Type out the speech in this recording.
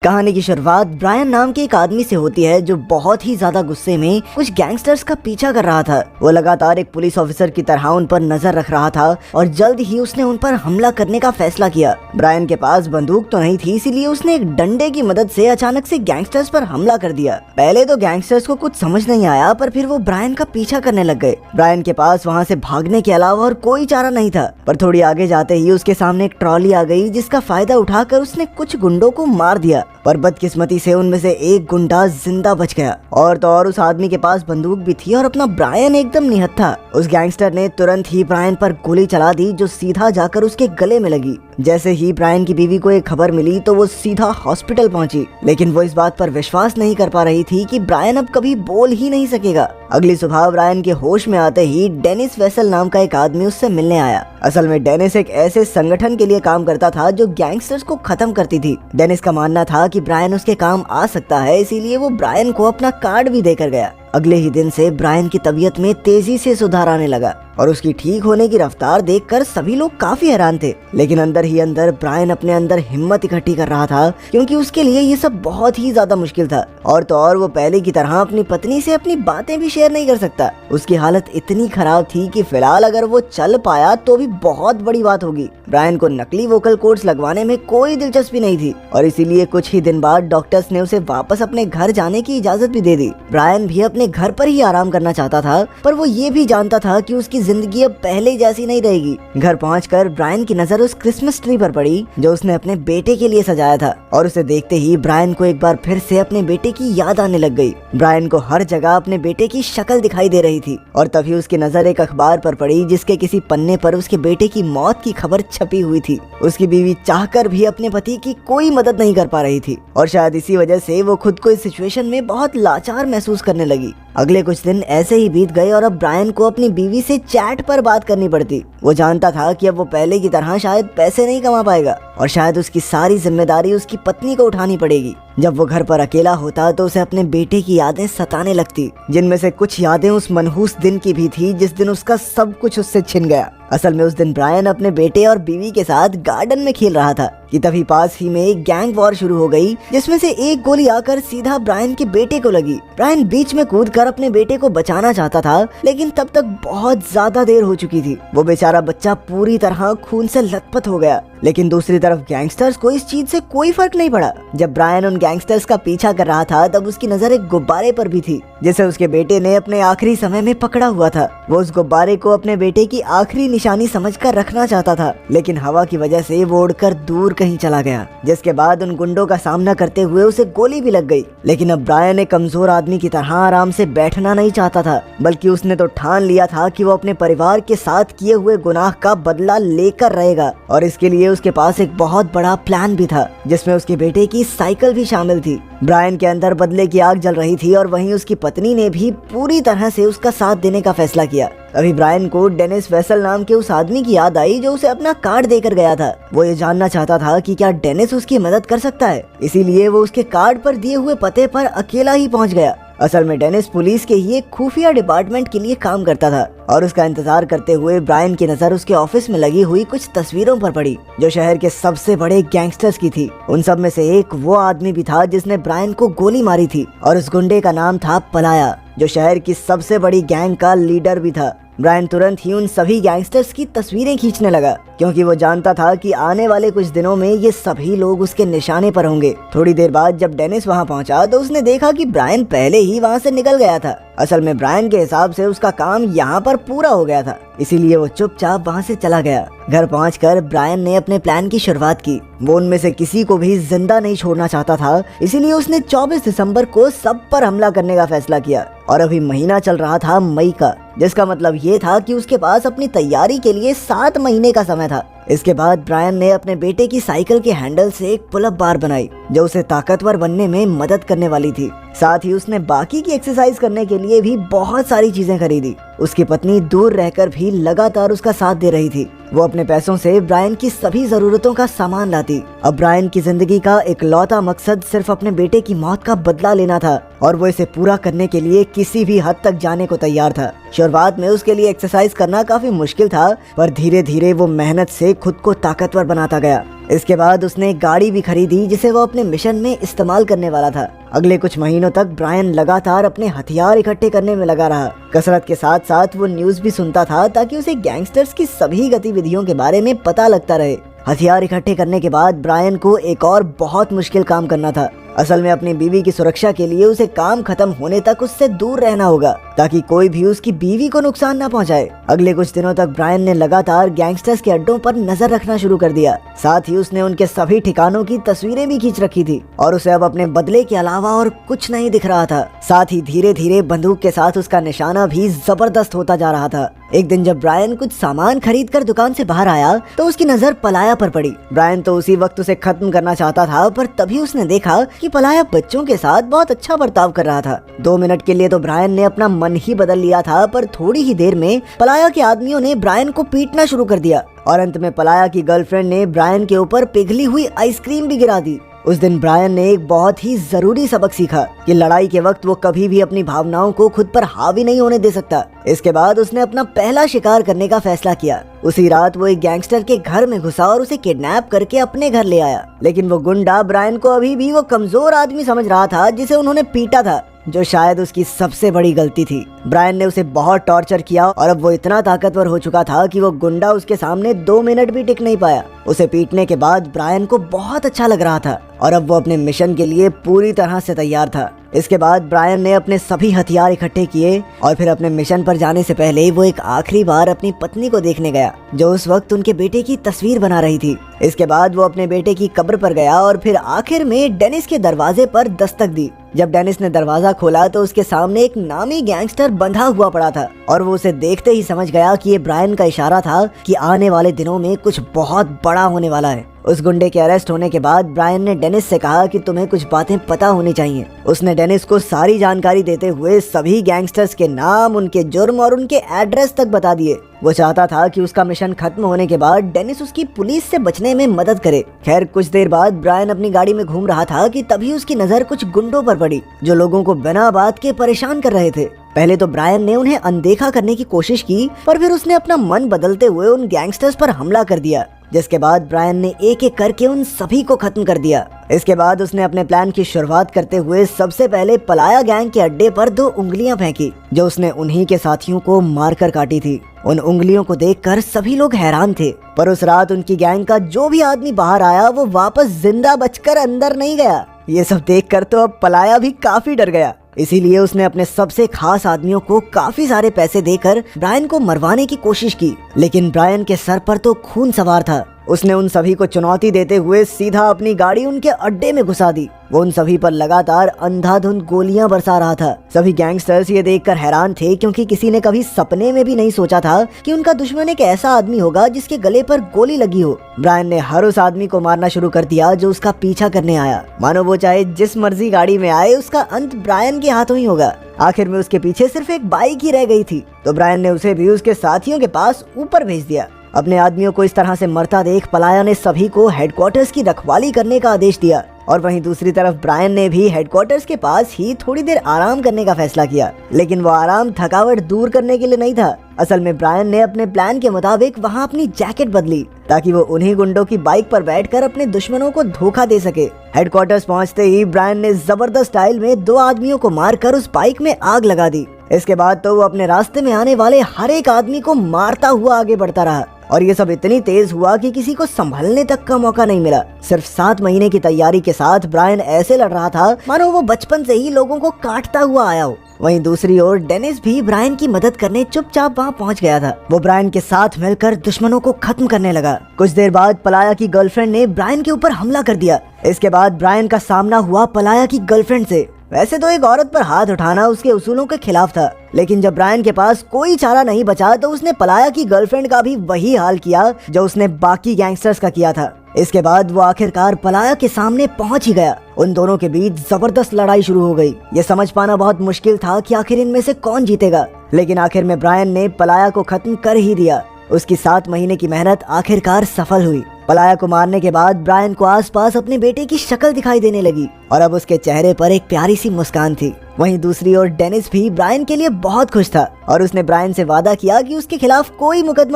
कहानी की शुरुआत ब्रायन नाम के एक आदमी से होती है जो बहुत ही ज्यादा गुस्से में कुछ गैंगस्टर्स का पीछा कर रहा था। वो लगातार एक पुलिस ऑफिसर की तरह उन पर नजर रख रहा था और जल्द ही उसने उन पर हमला करने का फैसला किया। ब्रायन के पास बंदूक तो नहीं थी, इसीलिए उसने एक डंडे की मदद से अचानक से गैंगस्टर्स पर हमला कर दिया। पहले तो गैंगस्टर्स को कुछ समझ नहीं आया, पर फिर वो ब्रायन का पीछा करने लग गए। ब्रायन के पास वहाँ से भागने के अलावा और कोई चारा नहीं था, पर थोड़ी आगे जाते ही उसके सामने एक ट्रॉली आ गई, जिसका फायदा उठाकर उसने कुछ गुंडों को मार दिया। पर बदकिस्मती से उनमें से एक गुंडा जिंदा बच गया। और तो और उस आदमी के पास बंदूक भी थी और अपना ब्रायन एकदम निहत्था था। उस गैंगस्टर ने तुरंत ही ब्रायन पर गोली चला दी, जो सीधा जाकर उसके गले में लगी। जैसे ही ब्रायन की बीवी को एक खबर मिली तो वो सीधा हॉस्पिटल पहुंची, लेकिन वो इस बात पर विश्वास नहीं कर पा रही थी कि ब्रायन अब कभी बोल ही नहीं सकेगा। अगली सुबह ब्रायन के होश में आते ही डेनिस वेसल नाम का एक आदमी उससे मिलने आया। असल में डेनिस एक ऐसे संगठन के लिए काम करता था जो गैंगस्टर्स को खत्म करती थी। डेनिस का मानना था कि ब्रायन उसके काम आ सकता है, इसीलिए वो ब्रायन को अपना कार्ड भी देकर गया। अगले ही दिन से ब्रायन की तबीयत में तेजी से सुधार आने लगा और उसकी ठीक होने की रफ्तार देखकर सभी लोग काफी हैरान थे। लेकिन अंदर ही अंदर ब्रायन अपने अंदर हिम्मत इकट्ठी कर रहा था, क्योंकि उसके लिए ये सब बहुत ही ज्यादा मुश्किल था। और तो और वो पहले की तरह अपनी पत्नी से अपनी बातें भी शेयर नहीं कर सकता। उसकी हालत इतनी खराब थी कि फिलहाल अगर वो चल पाया तो भी बहुत बड़ी बात होगी। ब्रायन को नकली वोकल कॉर्ड्स लगवाने में कोई दिलचस्पी नहीं थी और इसीलिए कुछ ही दिन बाद डॉक्टर्स ने उसे वापस अपने घर जाने की इजाजत भी दे दी। ब्रायन भी अपने घर पर ही आराम करना चाहता था, पर वो ये भी जानता था कि उसकी जिंदगी अब पहले जैसी नहीं रहेगी। घर पहुंचकर ब्रायन की नजर उस क्रिसमस ट्री पर पड़ी जो उसने अपने बेटे के लिए सजाया था, और उसे देखते ही ब्रायन को एक बार फिर से अपने बेटे की याद आने लग गई। ब्रायन को हर जगह अपने बेटे की शक्ल दिखाई दे रही थी और तभी उसकी नजर एक अखबार पर पड़ी, जिसके किसी पन्ने पर उसके बेटे की मौत की खबर छपी हुई थी। उसकी बीवी चाहकर भी अपने पति की कोई मदद नहीं कर पा रही थी और शायद इसी वजह से वो खुद को इस सिचुएशन में बहुत लाचार महसूस करने लगी। अगले कुछ दिन ऐसे ही बीत गए और अब ब्रायन को अपनी बीवी से चैट पर बात करनी पड़ती। वो जानता था कि अब वो पहले की तरह शायद पैसे नहीं कमा पाएगा और शायद उसकी सारी जिम्मेदारी उसकी पत्नी को उठानी पड़ेगी। जब वो घर पर अकेला होता तो उसे अपने बेटे की यादें सताने लगती, जिनमें से कुछ यादें उस मनहूस दिन की भी थी जिस दिन उसका सब कुछ उससे छिन गया। असल में उस दिन ब्रायन अपने बेटे और बीवी के साथ गार्डन में खेल रहा था कि तभी पास ही में एक गैंग वॉर शुरू हो गई, जिसमें से एक गोली आकर सीधा ब्रायन के बेटे को लगी। ब्रायन बीच में कूदकर अपने बेटे को बचाना चाहता था, लेकिन तब तक बहुत ज्यादा देर हो चुकी थी। वो बेचारा बच्चा पूरी तरह खून से लथपथ हो गया। लेकिन दूसरी तरफ गैंगस्टर्स को इस चीज से कोई फर्क नहीं पड़ा। जब ब्रायन उन गैंगस्टर्स का पीछा कर रहा था तब उसकी नजर एक गुब्बारे पर भी थी, जिसे उसके बेटे ने अपने आखिरी समय में पकड़ा हुआ था। वो उस गुब्बारे को अपने बेटे की आखिरी निशानी समझकर रखना चाहता था, लेकिन हवा की वजह से वो उड़कर दूर कहीं चला गया, जिसके बाद उन गुंडों का सामना करते हुए उसे गोली भी लग गई। लेकिन अब ब्रायन एक कमजोर आदमी की तरह आराम से बैठना नहीं चाहता था, बल्कि उसने तो ठान लिया था कि वो अपने परिवार के साथ किए हुए गुनाह का बदला लेकर रहेगा। और इसके लिए उसके पास एक बहुत बड़ा प्लान भी था, जिसमें उसके बेटे की साइकिल भी शामिल थी। ब्रायन के अंदर बदले की आग जल रही थी और वहीं उसकी पत्नी ने भी पूरी तरह से उसका साथ देने का फैसला किया। अभी ब्रायन को डेनिस वेसल नाम के उस आदमी की याद आई जो उसे अपना कार्ड देकर गया था। वो ये जानना चाहता था कि क्या डेनिस उसकी मदद कर सकता है, इसीलिए वो उसके कार्ड पर दिए हुए पते पर अकेला ही पहुंच गया। असल में डेनिस पुलिस के ही एक खुफिया डिपार्टमेंट के लिए काम करता था और उसका इंतजार करते हुए ब्रायन की नजर उसके ऑफिस में लगी हुई कुछ तस्वीरों पर पड़ी, जो शहर के सबसे बड़े गैंगस्टर्स की थी। उन सब में से एक वो आदमी भी था जिसने ब्रायन को गोली मारी थी, और उस गुंडे का नाम था पलाया, जो शहर की सबसे बड़ी गैंग का लीडर भी था। ब्रायन तुरंत ही उन सभी गैंगस्टर्स की तस्वीरें खींचने लगा, क्योंकि वो जानता था कि आने वाले कुछ दिनों में ये सभी लोग उसके निशाने पर होंगे। थोड़ी देर बाद जब डेनिस वहां पहुंचा तो उसने देखा कि ब्रायन पहले ही वहां से निकल गया था। असल में ब्रायन के हिसाब से उसका काम यहाँ पर पूरा हो गया था, इसीलिए वो चुपचाप वहाँ से चला गया। घर पहुंचकर ब्रायन ने अपने प्लान की शुरुआत की। वो उनमें से किसी को भी जिंदा नहीं छोड़ना चाहता था, इसीलिए उसने 24 दिसंबर को सब पर हमला करने का फैसला किया। और अभी महीना चल रहा था मई का, जिसका मतलब ये था कि उसके पास अपनी तैयारी के लिए 7 महीने का समय था। इसके बाद ब्रायन ने अपने बेटे की साइकिल के हैंडल से एक पुल अप बार बनाई, जो उसे ताकतवर बनने में मदद करने वाली थी। साथ ही उसने बाकी की एक्सरसाइज करने के लिए भी बहुत सारी चीजें खरीदी। उसकी पत्नी दूर रहकर भी लगातार उसका साथ दे रही थी। वो अपने पैसों से ब्रायन की सभी जरूरतों का सामान लाती। अब ब्रायन की जिंदगी का इकलौता मकसद सिर्फ अपने बेटे की मौत का बदला लेना था और वो इसे पूरा करने के लिए किसी भी हद तक जाने को तैयार था। शुरुआत में उसके लिए एक्सरसाइज करना काफी मुश्किल था, पर धीरे धीरे वो मेहनत से खुद को ताकतवर बनाता गया। इसके बाद उसने एक गाड़ी भी खरीदी जिसे वो अपने मिशन में इस्तेमाल करने वाला था। अगले कुछ महीनों तक ब्रायन लगातार अपने हथियार इकट्ठे करने में लगा रहा। कसरत के साथ साथ वो न्यूज भी सुनता था ताकि उसे गैंगस्टर्स की सभी गतिविधियों के बारे में पता लगता रहे। हथियार इकट्ठे करने के बाद ब्रायन को एक और बहुत मुश्किल काम करना था। असल में अपनी बीवी की सुरक्षा के लिए उसे काम खत्म होने तक उससे दूर रहना होगा ताकि कोई भी उसकी बीवी को नुकसान न पहुंचाए। अगले कुछ दिनों तक ब्रायन ने लगातार गैंगस्टर्स के अड्डों पर नजर रखना शुरू कर दिया। साथ ही उसने उनके सभी ठिकानों की तस्वीरें भी खींच रखी थी और उसे अब अपने बदले के अलावा और कुछ नहीं दिख रहा था। साथ ही धीरे धीरे बंदूक के साथ उसका निशाना भी जबरदस्त होता जा रहा था। एक दिन जब ब्रायन कुछ सामान खरीद कर दुकान से बाहर आया तो उसकी नजर पलाया पर पड़ी। ब्रायन तो उसी वक्त उसे खत्म करना चाहता था, पर तभी उसने देखा कि पलाया बच्चों के साथ बहुत अच्छा बर्ताव कर रहा था। 2 मिनट के लिए तो ब्रायन ने अपना मन ही बदल लिया था, पर थोड़ी ही देर में पलाया के आदमियों ने ब्रायन को पीटना शुरू कर दिया और अंत में पलाया की गर्लफ्रेंड ने ब्रायन के ऊपर पिघली हुई आइसक्रीम भी गिरा दी। उस दिन ब्रायन ने एक बहुत ही जरूरी सबक सीखा कि लड़ाई के वक्त वो कभी भी अपनी भावनाओं को खुद पर हावी नहीं होने दे सकता। इसके बाद उसने अपना पहला शिकार करने का फैसला किया। उसी रात वो एक गैंगस्टर के घर में घुसा और उसे किडनैप करके अपने घर ले आया। लेकिन वो गुंडा ब्रायन को अभी भी वो कमजोर आदमी समझ रहा था जिसे उन्होंने पीटा था, जो शायद उसकी सबसे बड़ी गलती थी। ब्रायन ने उसे बहुत टॉर्चर किया और अब वो इतना ताकतवर हो चुका था कि वो गुंडा उसके सामने 2 मिनट भी टिक नहीं पाया। उसे पीटने के बाद ब्रायन को बहुत अच्छा लग रहा था और अब वो अपने मिशन के लिए पूरी तरह से तैयार था। इसके बाद ब्रायन ने अपने सभी हथियार इकट्ठे किए और फिर अपने मिशन पर जाने से पहले वो एक आखिरी बार अपनी पत्नी को देखने गया, जो उस वक्त उनके बेटे की तस्वीर बना रही थी। इसके बाद वो अपने बेटे की कब्र पर गया और फिर आखिर में डेनिस के दरवाजे पर दस्तक दी। जब डेनिस ने दरवाजा खोला तो उसके सामने एक नामी गैंगस्टर बंधा हुआ पड़ा था और वो उसे देखते ही समझ गया कि ये ब्रायन का इशारा था कि आने वाले दिनों में कुछ बहुत बड़ा होने वाला है। उस गुंडे के अरेस्ट होने के बाद ब्रायन ने डेनिस से कहा कि तुम्हें कुछ बातें पता होनी चाहिए। उसने डेनिस को सारी जानकारी देते हुए सभी गैंगस्टर्स के नाम, उनके जुर्म और उनके एड्रेस तक बता दिए। वो चाहता था कि उसका मिशन खत्म होने के बाद डेनिस उसकी पुलिस से बचने में मदद करे। खैर कुछ देर बाद ब्रायन अपनी गाड़ी में घूम रहा था कि तभी उसकी नजर कुछ गुंडों पर पड़ी जो लोगों को बिना बात के परेशान कर रहे थे। पहले तो ब्रायन ने उन्हें अनदेखा करने की कोशिश की, पर फिर उसने अपना मन बदलते हुए उन गैंगस्टर्स पर हमला कर दिया, जिसके बाद ब्रायन ने एक एक करके उन सभी को खत्म कर दिया। इसके बाद उसने अपने प्लान की शुरुआत करते हुए सबसे पहले पलाया गैंग के अड्डे पर 2 उंगलियां फेंकी, जो उसने उन्हीं के साथियों को मारकर काटी थी। उन उंगलियों को देखकर सभी लोग हैरान थे, पर उस रात उनकी गैंग का जो भी आदमी बाहर आया वो वापस जिंदा बचकर अंदर नहीं गया। ये सब देखकर तो अब पलाया भी काफी डर गया। इसीलिए उसने अपने सबसे खास आदमियों को काफी सारे पैसे देकर ब्रायन को मरवाने की कोशिश की, लेकिन ब्रायन के सर पर तो खून सवार था। उसने उन सभी को चुनौती देते हुए सीधा अपनी गाड़ी उनके अड्डे में घुसा दी। वो उन सभी पर लगातार अंधाधुंध गोलियां बरसा रहा था। सभी गैंगस्टर्स ये देखकर हैरान थे, क्योंकि किसी ने कभी सपने में भी नहीं सोचा था कि उनका दुश्मन एक ऐसा आदमी होगा जिसके गले पर गोली लगी हो। ब्रायन ने हर उस आदमी को मारना शुरू कर दिया जो उसका पीछा करने आया। मानो वो चाहे जिस मर्जी गाड़ी में आए, उसका अंत ब्रायन के हाथों ही होगा। आखिर में उसके पीछे सिर्फ एक बाइक ही रह गई थी, तो ब्रायन ने उसे भी उसके साथियों के पास ऊपर भेज दिया। अपने आदमियों को इस तरह से मरता देख पलाया ने सभी को हेडक्वार्टर्स की रखवाली करने का आदेश दिया और वहीं दूसरी तरफ ब्रायन ने भी हेडक्वार्टर्स के पास ही थोड़ी देर आराम करने का फैसला किया। लेकिन वो आराम थकावट दूर करने के लिए नहीं था। असल में ब्रायन ने अपने प्लान के मुताबिक वहाँ अपनी जैकेट बदली ताकि वो उन्हीं गुंडों की बाइक पर बैठकर अपने दुश्मनों को धोखा दे सके। हेडक्वार्टर्स पहुँचते ही ब्रायन ने जबरदस्त स्टाइल में 2 आदमियों को मारकर उस बाइक में आग लगा दी। इसके बाद तो वो अपने रास्ते में आने वाले हर एक आदमी को मारता हुआ आगे बढ़ता रहा और ये सब इतनी तेज हुआ कि किसी को संभलने तक का मौका नहीं मिला। सिर्फ 7 महीने की तैयारी के साथ ब्रायन ऐसे लड़ रहा था मानो वो बचपन से ही लोगों को काटता हुआ आया हो। वहीं दूसरी ओर डेनिस भी ब्रायन की मदद करने चुपचाप वहाँ पहुँच गया था। वो ब्रायन के साथ मिलकर दुश्मनों को खत्म करने लगा। कुछ देर बाद पलाया की गर्लफ्रेंड ने ब्रायन के ऊपर हमला कर दिया। इसके बाद ब्रायन का सामना हुआ पलाया की गर्लफ्रेंड से। वैसे तो एक औरत पर हाथ उठाना उसके उसूलों के खिलाफ था, लेकिन जब ब्रायन के पास कोई चारा नहीं बचा तो उसने पलाया की गर्लफ्रेंड का भी वही हाल किया जो उसने बाकी गैंगस्टर्स का किया था। इसके बाद वो आखिरकार पलाया के सामने पहुंच ही गया। उन दोनों के बीच जबरदस्त लड़ाई शुरू हो गई। ये समझ पाना बहुत मुश्किल था कि आखिर इनमें से कौन जीतेगा, लेकिन आखिर में ब्रायन ने पलाया को खत्म कर ही दिया। उसकी 7 महीने की मेहनत आखिरकार सफल हुई। पलाया को मारने के बाद ब्रायन को आसपास अपने बेटे की शक्ल दिखाई देने लगी और अब उसके चेहरे पर एक प्यारी सी मुस्कान थी। वहीं दूसरी ओर डेनिस भी ब्रायन के लिए बहुत खुश था और उसने ब्रायन से वादा किया कि उसके खिलाफ कोई मुकदमा